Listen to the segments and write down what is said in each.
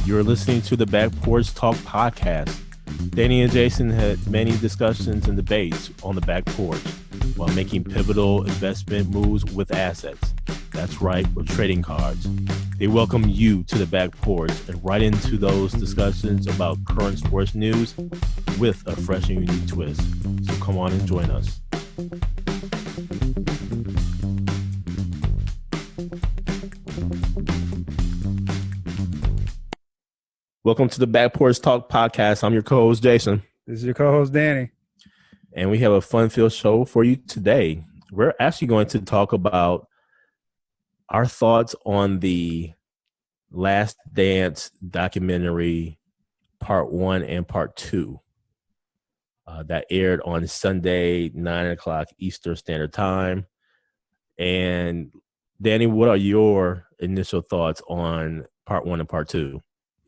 You're listening to the Back Porch Talk podcast. Danny and Jason had many discussions and debates on the back porch while making pivotal investment moves with assets. That's right, with trading cards. They welcome you to the back porch and right into those discussions about current sports news with a fresh and unique twist. So come on and join us. Welcome to the Back Porch Talk podcast. I'm your co-host, Jason. This is your co-host, Danny. And we have a fun-filled show for you today. We're actually going to talk about our thoughts on the Last Dance documentary, part 1 and part 2, that aired on Sunday, 9 o'clock Eastern Standard Time. And Danny, what are your initial thoughts on part 1 and part 2?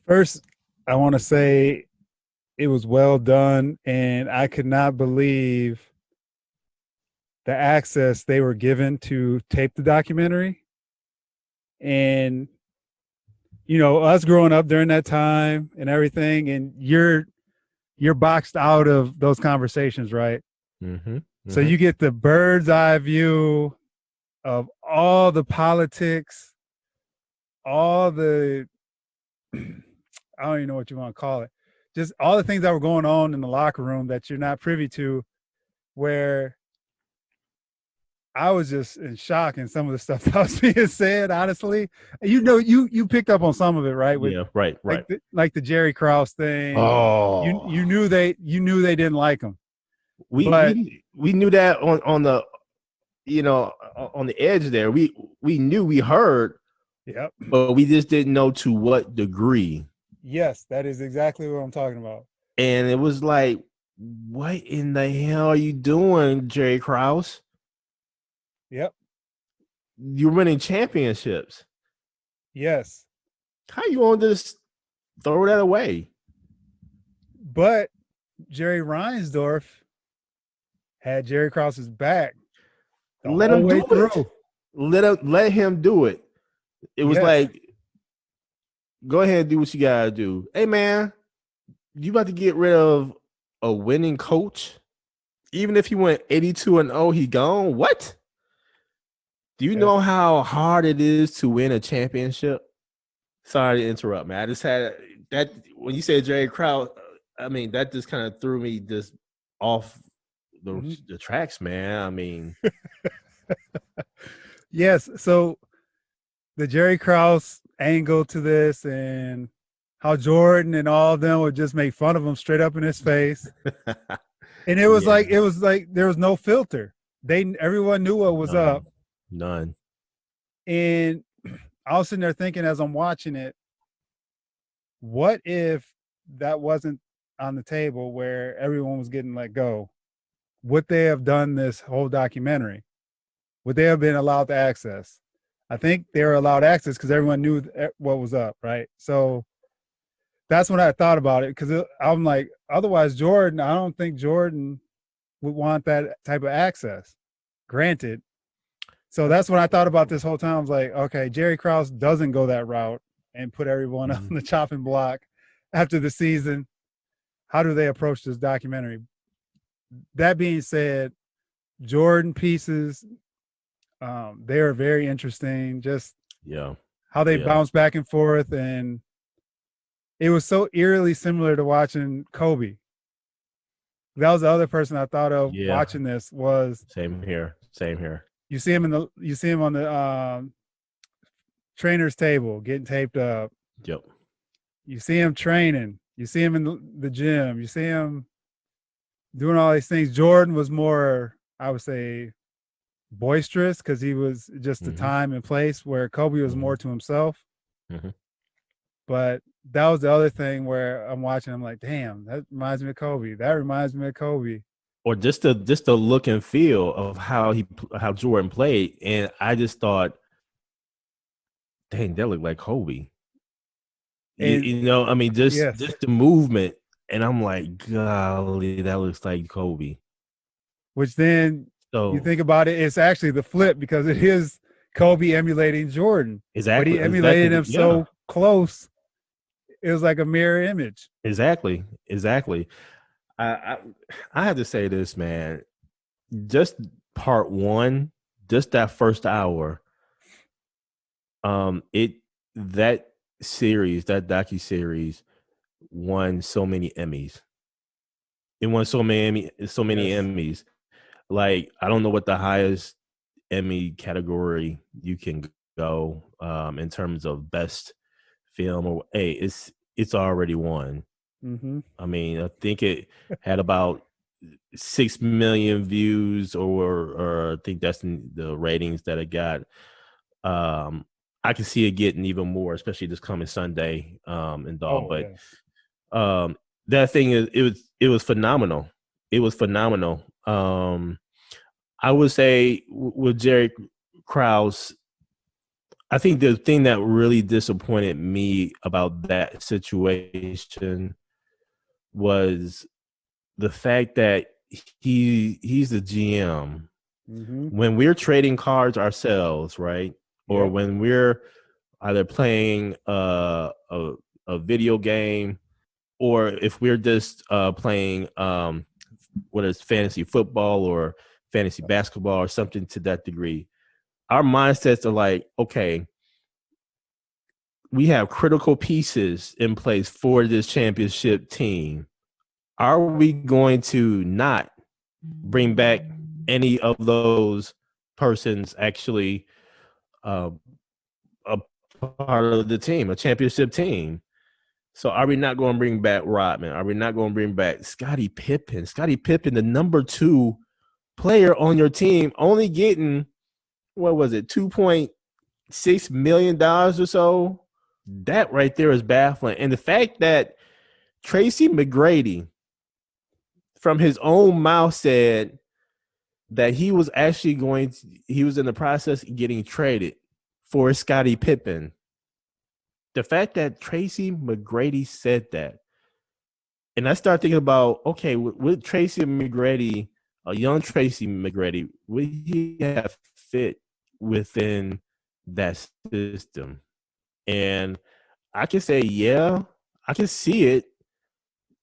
First, I want to say it was well done, and I could not believe the access they were given to tape the documentary. And, you know, us growing up during that time and everything, and you're boxed out of those conversations, right? Mm-hmm. So you get the bird's eye view of all the politics, all the I don't even know what you want to call it. Just all the things that were going on in the locker room that you're not privy to, where I was just in shock in some of the stuff that was being said, honestly. You know, you picked up on some of it, right? Yeah, right. Like the Jerry Krause thing. Oh. You knew they didn't like him. We knew that on the, you know, on the edge there. We knew, we heard. Yep. But we just didn't know to what degree. Yes, that is exactly what I'm talking about. And it was like, what in the hell are you doing, Jerry Krause? Yep. You're winning championships. Yes. How you gonna just throw that away? But Jerry Reinsdorf had Jerry Krause's back. Let him do it. Let him do it. It was like, go ahead and do what you gotta do. Hey man, you about to get rid of a winning coach? Even if he went 82-0, he gone. What? Do you know how hard it is to win a championship? Sorry to interrupt, man. I just had that when you said Jerry Krause, I mean, that just kind of threw me just off the tracks, man. I mean, yes. So the Jerry Krause angle to this, and how Jordan and all of them would just make fun of him straight up in his face. And it was like there was no filter. Everyone knew what was up. None. And I was sitting there thinking as I'm watching it, what if that wasn't on the table where everyone was getting let go? Would they have done this whole documentary? Would they have been allowed to access? I think they were allowed access because everyone knew what was up, right? So that's when I thought about it, because I'm like, otherwise Jordan, I don't think Jordan would want that type of access granted. So that's when I thought about this whole time. I was like, okay, Jerry Krause doesn't go that route and put everyone on the chopping block after the season. How do they approach this documentary? That being said, Jordan pieces, they are very interesting. Just how they bounce back and forth, and it was so eerily similar to watching Kobe. That was the other person I thought of watching this. Was same here. You see him on the trainer's table getting taped up. Yep. You see him training. You see him in the gym. You see him doing all these things. Jordan was more, I would say, boisterous because he was just the time and place, where Kobe was more to himself. But that was the other thing where I'm watching, I'm like, damn, that reminds me of Kobe. That reminds me of Kobe. Or just the look and feel of how Jordan played. And I just thought, dang, that looked like Kobe. And, you know, I mean, just the movement. And I'm like, golly, that looks like Kobe. Which then you think about it, it's actually the flip, because it is Kobe emulating Jordan. Exactly. But he emulated him so close. It was like a mirror image. Exactly. I I have to say this, man. Just part one, just that first hour, it that series, that docu-series won so many Emmys. It won so many Emmys. Like, I don't know what the highest Emmy category you can go in terms of best film, or hey, it's already won. Mm-hmm. I mean, I think it had about 6 million views, or I think that's the ratings that it got. I can see it getting even more, especially this coming Sunday, and all. Oh But yes. that thing is, it was phenomenal. It was phenomenal. I would say with Jerry Krause, I think the thing that really disappointed me about that situation was the fact that he's the GM. Mm-hmm. When we're trading cards ourselves, right? Or Yep. when we're either playing a video game, or if we're just playing what is fantasy football or fantasy basketball or something to that degree, our mindsets are like, okay, we have critical pieces in place for this championship team. Are we going to not bring back any of those persons actually a part of the team, a championship team? So are we not going to bring back Rodman? Are we not going to bring back Scottie Pippen? Scottie Pippen, the number 2 player on your team, only getting, what was it, $2.6 million or so? That right there is baffling. And the fact that Tracy McGrady, from his own mouth, said that he was actually he was in the process of getting traded for Scottie Pippen. The fact that Tracy McGrady said that, and I started thinking about, okay, with Tracy McGrady, a young Tracy McGrady, would he have fit within that system? And I can say, yeah, I can see it.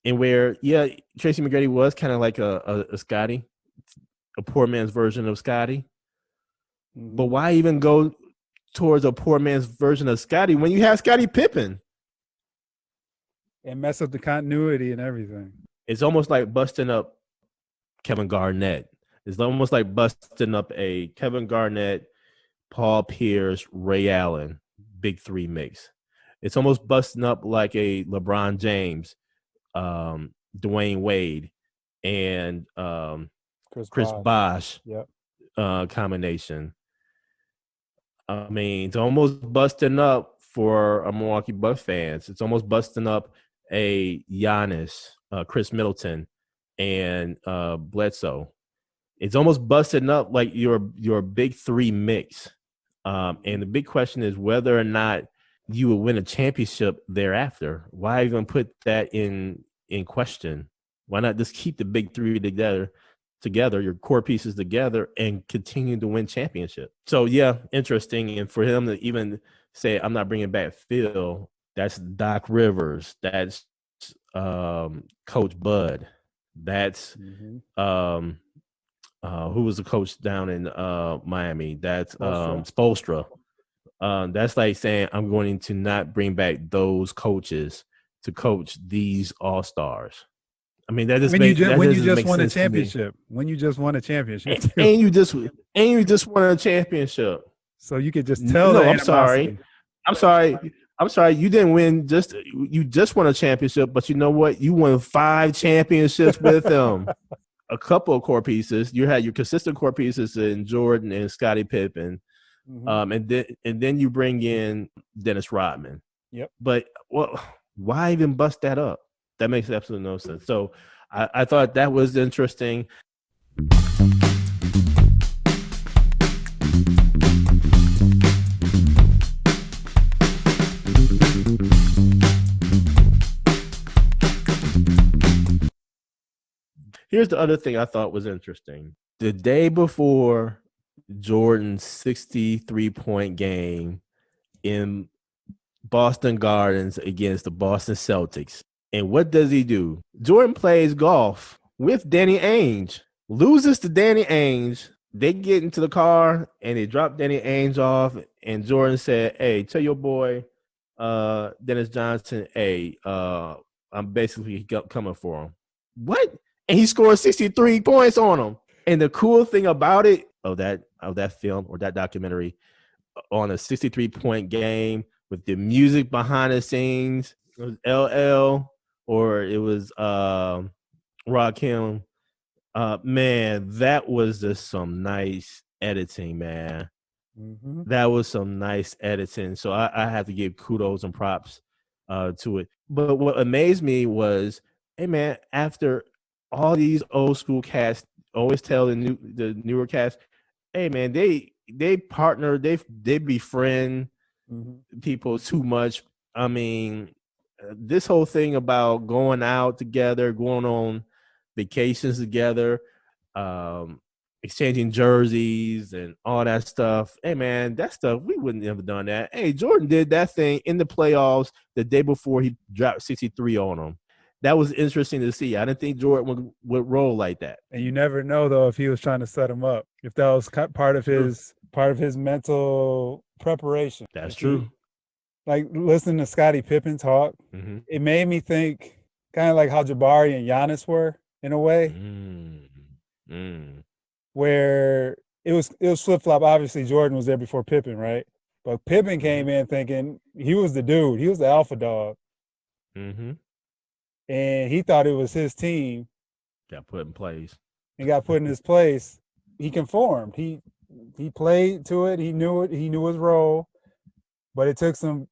And where, yeah, Tracy McGrady was kind of like a Scotty, a poor man's version of Scotty. Mm-hmm. But why even go towards a poor man's version of Scotty when you have Scottie Pippen? And mess up the continuity and everything. It's almost like busting up Kevin Garnett. It's almost like busting up a Kevin Garnett, Paul Pierce, Ray Allen, big 3 mix. It's almost busting up like a LeBron James, Dwayne Wade, and Chris Bosh yep. Combination. I mean, it's almost busting up for a Milwaukee Bucks fans. It's almost busting up a Giannis, Chris Middleton, and Bledsoe. It's almost busting up like your big 3 mix. And the big question is whether or not you will win a championship thereafter. Why even put that in question? Why not just keep the big 3 together, your core pieces together, and continue to win championship? So yeah, interesting. And for him to even say, I'm not bringing back Phil, that's Doc Rivers, that's Coach Bud, that's who was the coach down in Miami? That's Spoelstra. That's like saying, I'm going to not bring back those coaches to coach these all-stars. I mean, that just when you just makes won a sense to me. championship. When you just won a championship, and you just won a championship. So you could just tell. No, I'm sorry. You didn't win. You just won a championship, but you know what? You won 5 championships with them. A couple of core pieces. You had your consistent core pieces in Jordan and Scottie Pippen, and then you bring in Dennis Rodman. Yep. But why even bust that up? That makes absolutely no sense. So I thought that was interesting. Here's the other thing I thought was interesting. The day before Jordan's 63-point game in Boston Gardens against the Boston Celtics. And what does he do? Jordan plays golf with Danny Ainge, loses to Danny Ainge. They get into the car and they drop Danny Ainge off. And Jordan said, "Hey, tell your boy, Dennis Johnson, hey, I'm basically coming for him." What? And he scored 63 points on him. And the cool thing about it, of that film or that documentary, on a 63-point game with the music behind the scenes, it was LL or it was Rakim. Man, that was just some nice editing, man. Mm-hmm. That was some nice editing. So I have to give kudos and props to it. But what amazed me was, hey man, after all these old school cats always tell the newer cats, hey man, they partner, they befriend people too much. I mean, this whole thing about going out together, going on vacations together, exchanging jerseys and all that stuff. Hey man, that stuff, we wouldn't have done that. Hey, Jordan did that thing in the playoffs the day before he dropped 63 on them. That was interesting to see. I didn't think Jordan would roll like that. And you never know though if he was trying to set him up, if that was part of his mental preparation. That's true. Like listening to Scottie Pippen talk, it made me think kind of like how Jabari and Giannis were in a way, where it was flip flop. Obviously, Jordan was there before Pippen, right? But Pippen came in thinking he was the dude, he was the alpha dog, and he thought it was his team. Got put in place. And got put in his place. He conformed. He played to it. He knew it. He knew his role. But it took some.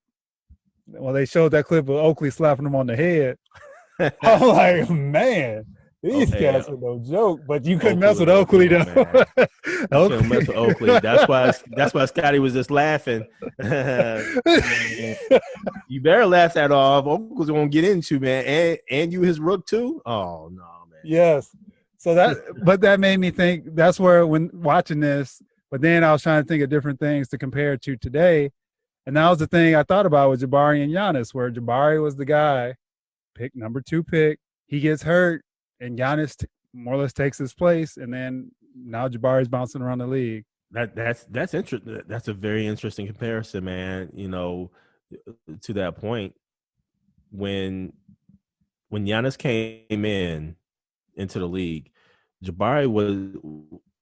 Well, they showed that clip of Oakley slapping him on the head. I'm like, man, these cats are no joke. But you couldn't mess with Oakley, though. Couldn't mess with Oakley. That's why Scotty was just laughing. You better laugh that off. Oakley's gonna get into, man, and you his rook too. Oh no, man. Yes. So that made me think. That's where when watching this. But then I was trying to think of different things to compare to today. And that was the thing I thought about with Jabari and Giannis, where Jabari was the guy, number 2 pick. He gets hurt, and Giannis more or less takes his place, and then now Jabari's bouncing around the league. That's interesting. That's a very interesting comparison, man. You know, to that point, when Giannis came into the league, Jabari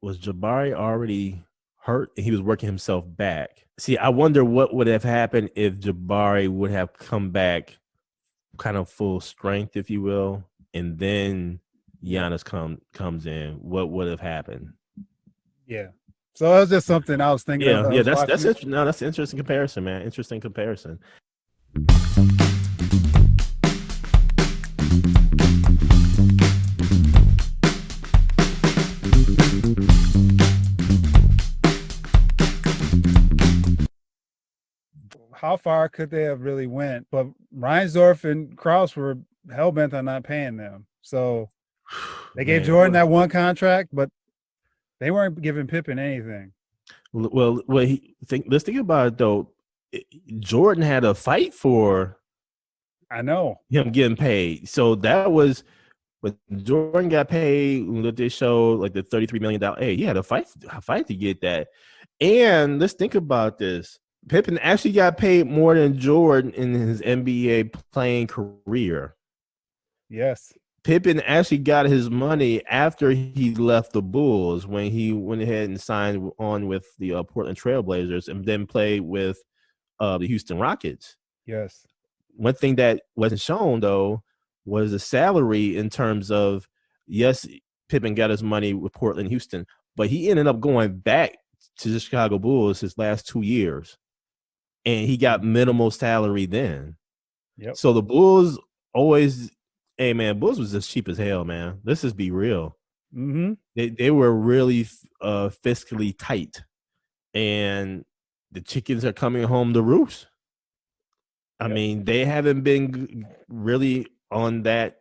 was Jabari already hurt and he was working himself back. See, I wonder what would have happened if Jabari would have come back kind of full strength, if you will, and then Giannis comes in. What would have happened? Yeah. So that was just something I was thinking about. Yeah, that's interesting. No, that's an interesting comparison, man. Interesting comparison. How far could they have really went? But Reinsdorf and Krause were hell-bent on not paying them. So they gave Jordan that one contract, but they weren't giving Pippen anything. Well, let's think about it, though. Jordan had a fight for him getting paid. So that was when Jordan got paid, when they showed like the $33 million. Hey, he had a fight to get that. And let's think about this. Pippen actually got paid more than Jordan in his NBA playing career. Yes. Pippen actually got his money after he left the Bulls, when he went ahead and signed on with the Portland Trailblazers and then played with the Houston Rockets. Yes. One thing that wasn't shown, though, was the salary in terms of, yes, Pippen got his money with Portland, Houston, but he ended up going back to the Chicago Bulls his last 2 years. And he got minimal salary then. Yep. So the Bulls always, hey man, Bulls was just cheap as hell, man. Let's just be real. Mm-hmm. They were really fiscally tight, and the chickens are coming home to roost. I mean, they haven't been really on that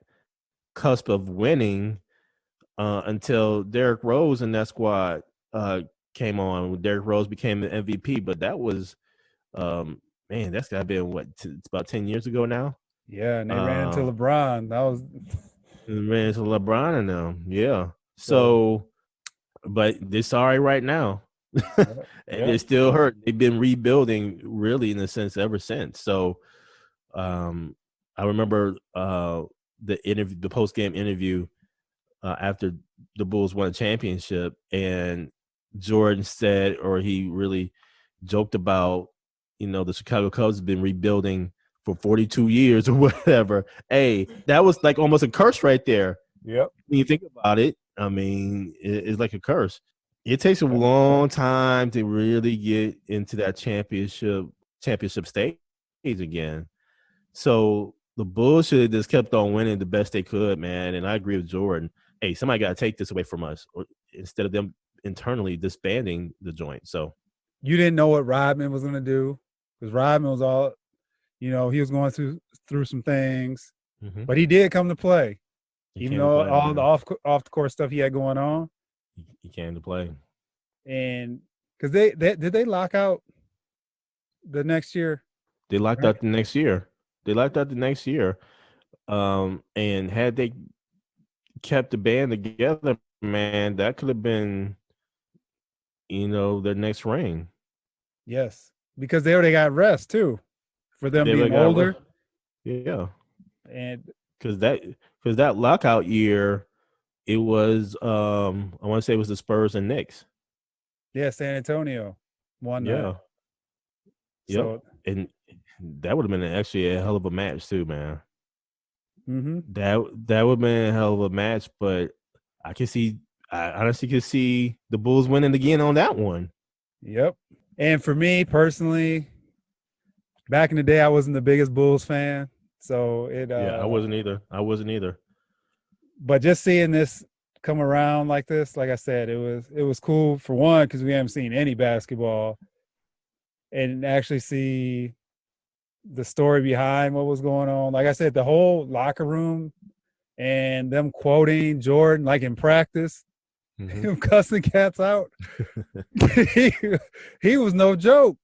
cusp of winning until Derrick Rose and that squad came on. Derrick Rose became the MVP, but that was man, that's gotta been what? It's about 10 years ago now. Yeah, and they ran into LeBron. That was ran into LeBron and them. Yeah. so. So, but they're sorry right now. Yeah, And yeah. they're still hurt. They've been rebuilding really in a sense ever since. So I remember the post game interview after the Bulls won a championship, and Jordan said, or he really joked about, the Chicago Cubs have been rebuilding for 42 years or whatever. Hey, that was like almost a curse right there. Yep. When you think about it, I mean, it's like a curse. It takes a long time to really get into that championship stage again. So the Bulls should have just kept on winning the best they could, man. And I agree with Jordan. Hey, somebody got to take this away from us, or instead of them internally disbanding the joint. So you didn't know what Rodman was going to do, because Rodman was all, he was going through some things, but he did come to play. Even though all the off the court stuff he had going on, he came to play. And because they did they lock out the next year? They locked out the next year. And had they kept the band together, man, that could have been, their next ring. Yes, because they already got rest too, for them being older. Yeah, and because that lockout year, it was I want to say it was the Spurs and Knicks. Yeah, San Antonio won that. So, and that would have been actually a hell of a match too, man. Mm-hmm. That would have been a hell of a match, but I honestly could see the Bulls winning again on that one. Yep. And for me personally, back in the day, I wasn't the biggest Bulls fan, so I wasn't either. But just seeing this come around like this, like I said, it was cool for one, because we haven't seen any basketball, and actually see the story behind what was going on. Like I said, the whole locker room and them quoting Jordan like in practice, him cussing cats out. he was no joke.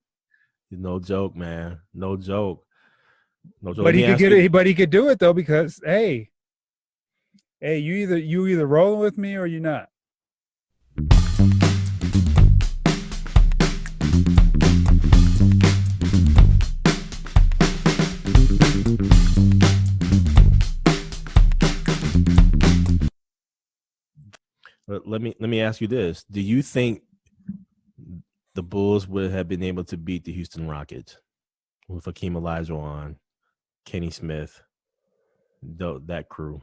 No joke, man. No joke. But he could get it. But he could do it though, because hey, you either rolling with me or you're not. Let me ask you this: do you think the Bulls would have been able to beat the Houston Rockets with Hakeem Olajuwon, Kenny Smith, that crew?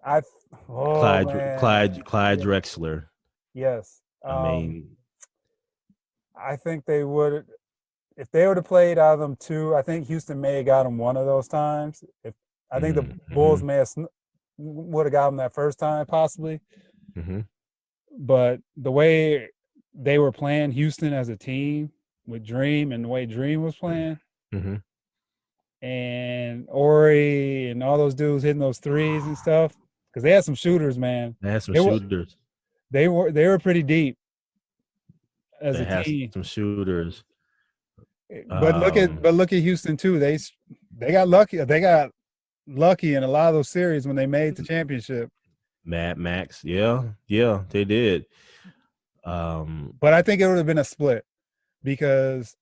Clyde Drexler? Yes. I mean, I think they would, if they would have played out of them two. I think Houston may have got them one of those times. I think the Bulls may have would have got them that first time, possibly. But the way they were playing Houston as a team with Dream, and the way Dream was playing, and Ori and all those dudes hitting those threes and stuff, because they had some shooters, man. They had some shooters. They were pretty deep as a team. Some shooters. But look at Houston too. They got lucky. They got lucky in a lot of those series when they made the championship. Mad Max, yeah, they did. But I think it would have been a split, because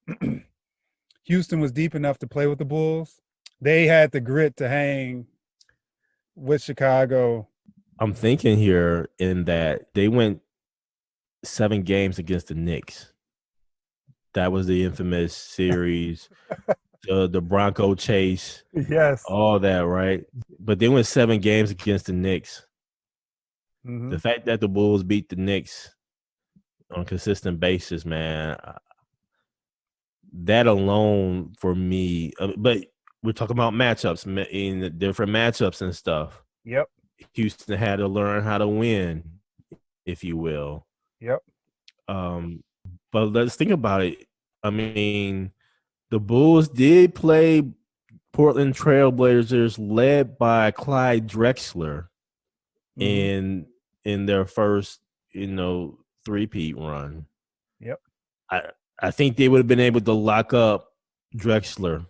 Houston was deep enough to play with the Bulls. They had the grit to hang with Chicago. I'm thinking here in that they went 7 games against the Knicks. That was the infamous series, the Bronco chase. Yes. All that, right? But they went 7 games against the Knicks. The fact that the Bulls beat the Knicks on a consistent basis, man, that alone for me, but we're talking about matchups, in the different matchups and stuff. Yep. Houston had to learn how to win, if you will. Yep. But let's think about it. I mean, the Bulls did play Portland Trailblazers led by Clyde Drexler in their first, three-peat run. Yep. I think they would have been able to lock up Drexler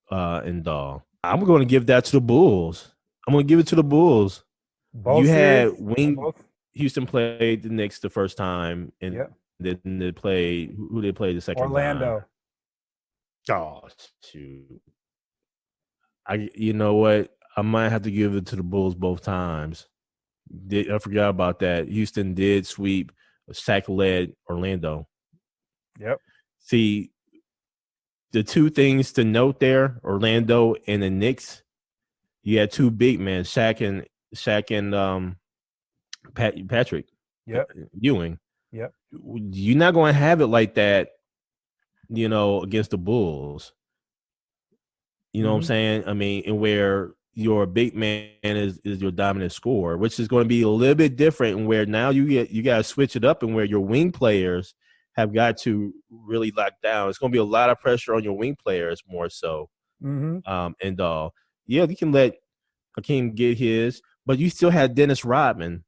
and Dahl. I'm going to give that to the Bulls. I'm going to give it to the Bulls. Both you had series? Wing Houston played the Knicks the first time, and then they played who they played the second Orlando. time. Oh shoot! You know what? I might have to give it to the Bulls both times. I forgot about that. Houston did sweep Shaq-led Orlando. Yep. See, the two things to note there: Orlando and the Knicks. You had two big men, Shaq and Patrick. Yep. Ewing. Yep. You're not going to have it like that, against the Bulls. You know what I'm saying? I mean, and where your big man is your dominant scorer, which is going to be a little bit different, and where now you got to switch it up, and where your wing players have got to really lock down. It's going to be a lot of pressure on your wing players more so. And you can let Hakeem get his, but you still had Dennis Rodman,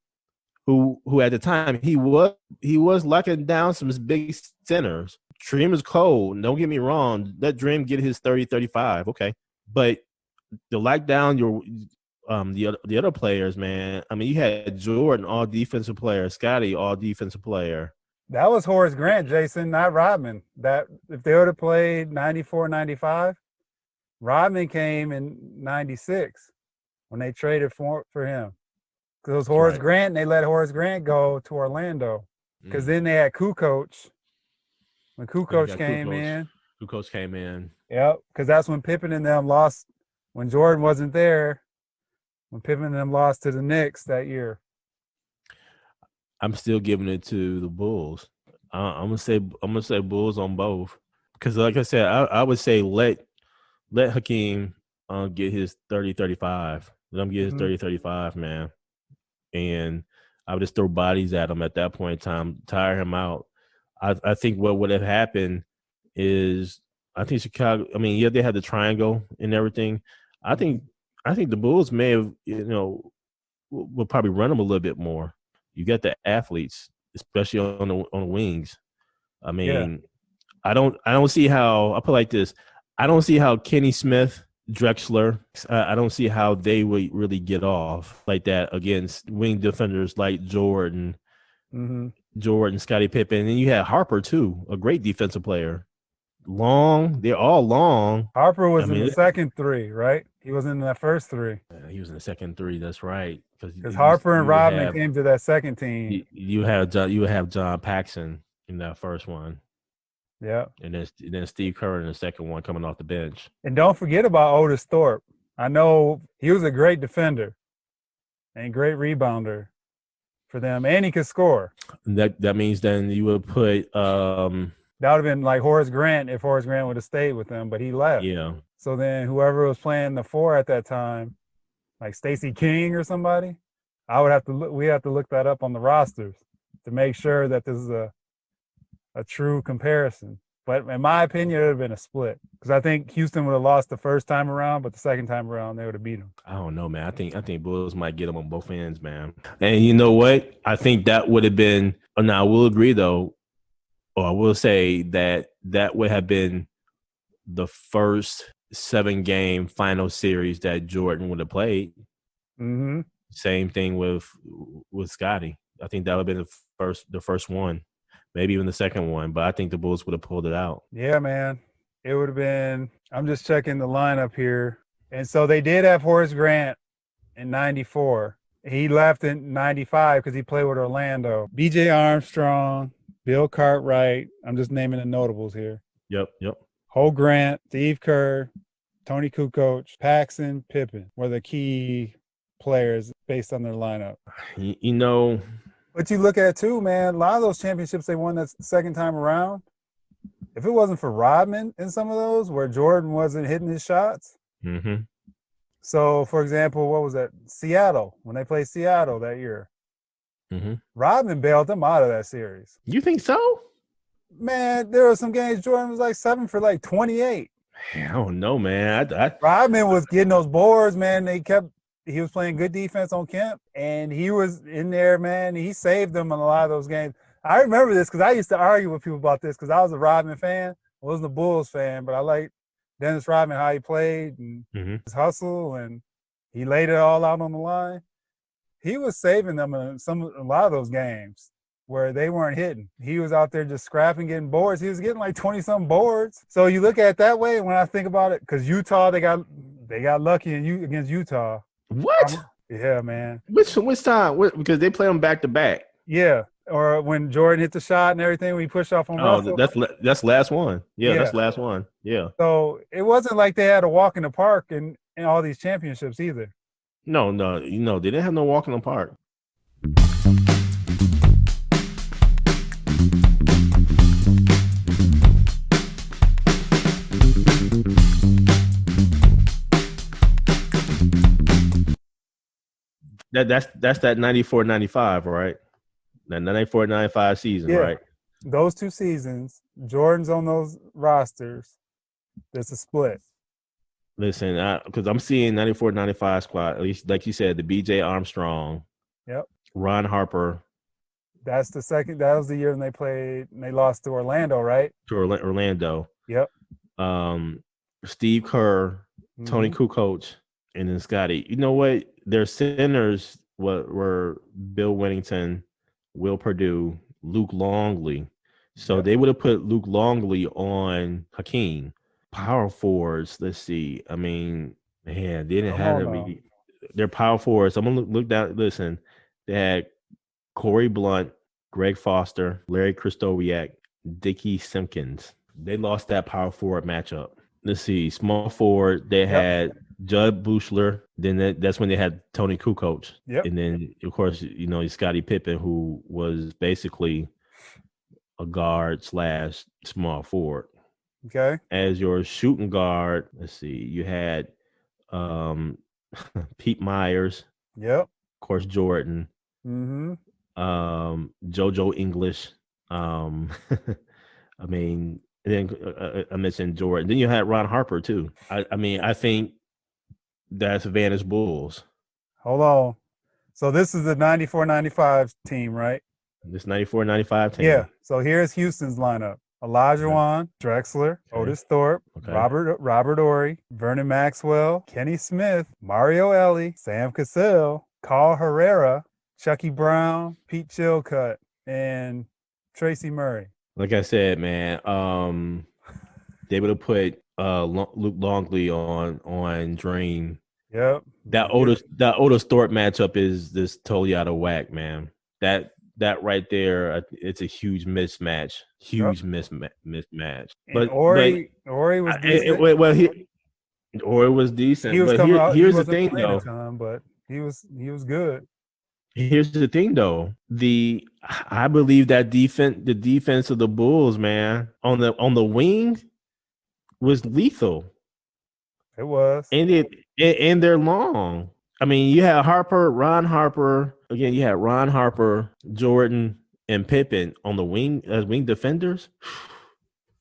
who at the time he was locking down some big centers. Dream is cold. Don't get me wrong. Let Dream get his 30, 35. Okay. But to lock down the other players, man. I mean, you had Jordan, all defensive player, Scotty, all defensive player. That was Horace Grant, Jason, not Rodman. That if they would have played 94, 95, Rodman came in 96 when they traded for him. Because it was Horace Grant, and they let Horace Grant go to Orlando. Because then they had Kukoc. When Kukoc came in. Kukoc came in. Yep, because that's when Pippen and them lost. When Jordan wasn't there, when Pippen and them lost to the Knicks that year. I'm still giving it to the Bulls. I'm gonna say Bulls on both. Because like I said, I would say let Hakeem get his 30, 35. Let him get his 30, 35, man. And I would just throw bodies at him at that point in time, tire him out. I think what would have happened is I think Chicago. I mean, they had the triangle and everything. I think the Bulls may have will probably run them a little bit more. You got the athletes, especially on the wings. I mean, I don't see how. I'll put it like this. I don't see how Kenny Smith, Drexler, I don't see how they would really get off like that against wing defenders like Jordan, Scottie Pippen, and then you had Harper too, a great defensive player. Long, they're all long. Harper was in the second three, right? He was in that first three. He was in the second three. That's right. Because Harper and Rodman came to that second team. You have John Paxson in that first one. Yeah. And then Steve Kerr in the second one coming off the bench. And don't forget about Otis Thorpe. I know he was a great defender and great rebounder for them, and he could score. That means then you would put that would have been like Horace Grant if Horace Grant would have stayed with them, but he left. Yeah. So then whoever was playing the four at that time, like Stacey King or somebody, we have to look that up on the rosters to make sure that this is a true comparison. But in my opinion, it would have been a split because I think Houston would have lost the first time around, but the second time around they would have beat them. I don't know, man. I think Bulls might get them on both ends, man. And you know what? I think that would have been. Now I will agree though, or I will say that would have been the first 7-game final series that Jordan would have played. Mm-hmm. Same thing with Scotty. I think that would have been the first one. Maybe even the second one, but I think the Bulls would have pulled it out. Yeah, man. It would have been – I'm just checking the lineup here. And so they did have Horace Grant in 94. He left in 95 because he played with Orlando. B.J. Armstrong, Bill Cartwright. I'm just naming the notables here. Yep. Ho Grant, Steve Kerr, Tony Kukoc, Paxson, Pippen were the key players based on their lineup. You know – but you look at, too, man, a lot of those championships they won that second time around, if it wasn't for Rodman in some of those where Jordan wasn't hitting his shots. Mm-hmm. So, for example, what was that? Seattle, when they played Seattle that year. Mm-hmm. Rodman bailed them out of that series. You think so? Man, there were some games Jordan was like 7 for like 28. I don't know, man. Rodman was getting those boards, man. He was playing good defense on Kemp, and he was in there, man. He saved them in a lot of those games. I remember this because I used to argue with people about this because I was a Rodman fan. I wasn't a Bulls fan, but I liked Dennis Rodman, how he played and his hustle, and he laid it all out on the line. He was saving them in a lot of those games where they weren't hitting. He was out there just scrapping, getting boards. He was getting like 20-some boards. So you look at it that way when I think about it, because Utah, they got lucky against Utah. What? Yeah, man. Which time? Because they play them back to back. Yeah. Or when Jordan hit the shot and everything, we pushed off on Russell. That's last one. Yeah, that's last one. Yeah. So it wasn't like they had a walk in the park in all these championships either. No, they didn't have no walk in the park. That's that 94-95, right? That 94-95 season, right? Those two seasons, Jordan's on those rosters. There's a split. Listen, because I'm seeing 94-95 squad, at least like you said, the B.J. Armstrong. Yep. Ron Harper. That's the second. That was the year when they played and they lost to Orlando, right? To Orlando. Yep. Steve Kerr, Tony Kukoc, and then Scotty. You know what? Their centers were Bill Whittington, Will Perdue, Luke Longley. So they would have put Luke Longley on Hakeem. Power forwards. Let's see. I mean, man, they didn't have to be. They're power forwards. I'm gonna look down. Listen, they had Corey Blunt, Greg Foster, Larry Kristowiak, Dickie Simpkins. They lost that power forward matchup. Let's see. Small forward. They had Judd Buechler. Then that's when they had Tony Kukoc. Yep. And then of course, Scottie Pippen, who was basically a guard / small forward. Okay. As your shooting guard, let's see, you had Pete Myers. Yep. Of course, Jordan. JoJo English. I mean, and then I mentioned Jordan. Then you had Ron Harper too. I think that's Vantage Bulls. Hold on. So this is the 94-95 team, right? This 94-95 team. Yeah. So here's Houston's lineup. Olajuwon, Drexler, Otis Thorpe, Robert Ory, Vernon Maxwell, Kenny Smith, Mario Elie, Sam Cassell, Carl Herrera, Chucky Brown, Pete Chilcutt, and Tracy Murray. Like I said, man, they would have put Luke Longley on Dream. Yep. That Otis Thorpe matchup is this totally out of whack, man. That right there, it's a huge mismatch. Mismatch. But Ory was decent. Ory was decent. He was coming out. Here's the thing, though. But he was good. Here's the thing, though. I believe that the defense of the Bulls, man, on the wing was lethal. It was, and they're long. I mean, you had Ron Harper. Again, you had Ron Harper, Jordan, and Pippen on the wing as wing defenders.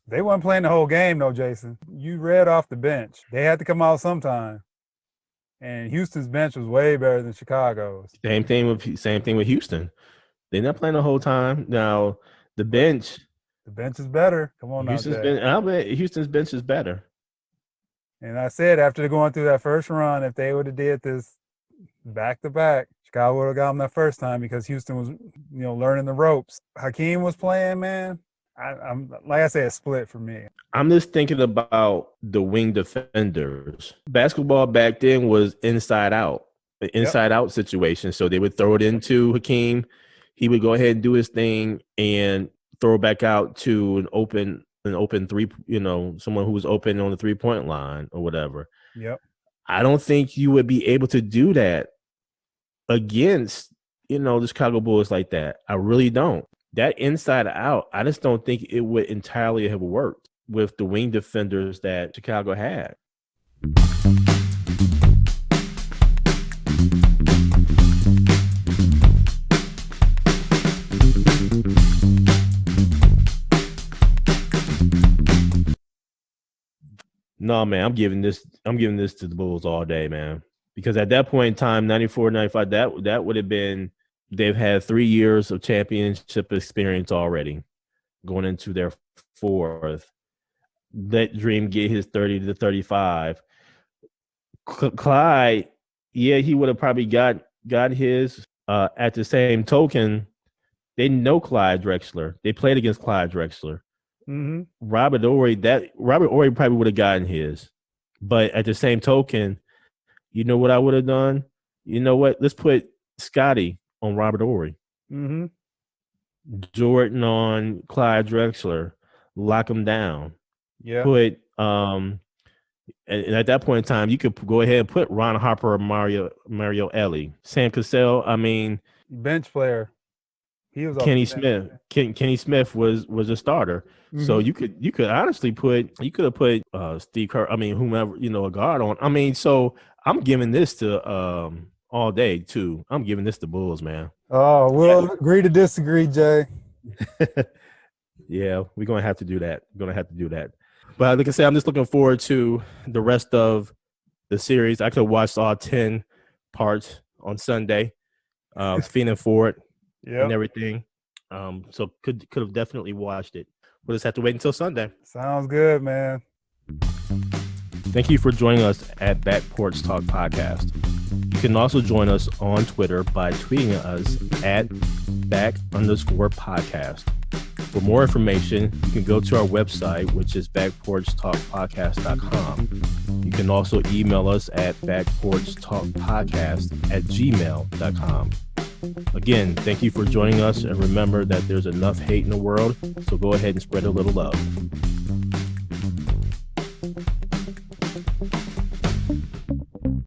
They weren't playing the whole game, though, Jason. You read off the bench. They had to come out sometime. And Houston's bench was way better than Chicago's. Same thing with Houston. They're not playing the whole time. Now, the bench is better. Come on, I'll bet Houston's bench is better. And I said after going through that first run, if they would have did this back to back, Chicago would have got them that first time because Houston was, learning the ropes. Hakeem was playing, man. I'm like I said, split for me. I'm just thinking about the wing defenders. Basketball back then was inside out, an inside out situation. So they would throw it into Hakeem. He would go ahead and do his thing and throw it back out to an open three, someone who was open on the 3-point line or whatever. Yep. I don't think you would be able to do that against, the Chicago Bulls like that. I really don't. That inside out, I just don't think it would entirely have worked with the wing defenders that Chicago had. No, man, I'm giving this to the Bulls all day, man. Because at that point in time, 94-95, that would have been, They've had 3 years of championship experience already, going into their fourth. Let Dream get his 30 to 35. Clyde, yeah, he would have probably got his. At the same token, they know Clyde Drexler. They played against Clyde Drexler. Mm-hmm. Robert Ory probably would have gotten his. But at the same token, you know what I would have done? You know what? Let's put Scotty on Robert Ory. Mm-hmm. Jordan on Clyde Drexler. Lock him down. Yeah. Put and at that point in time, you could go ahead and put Ron Harper or Mario Ellie. Sam Cassell, I mean, bench player. He was Kenny Smith. Kenny Smith was a starter. Mm-hmm. So you could honestly have put Steve Kerr, I mean, whomever, a guard on. I mean, so I'm giving this to all day too. I'm giving this to Bulls, man. Oh, we'll agree to disagree, Jay. Yeah, we're gonna have to do that. But like I said, I'm just looking forward to the rest of the series. I could watch all 10 parts on Sunday. Feeling for it and everything. So could have definitely watched it. We'll just have to wait until Sunday. Sounds good, man. Thank you for joining us at Back Porch Talk Podcast. You can also join us on Twitter by tweeting us at @back_podcast. For more information, you can go to our website, which is backporchtalkpodcast.com. You can also email us at backporchtalkpodcast@gmail.com. Again, thank you for joining us, and remember that there's enough hate in the world, so go ahead and spread a little love.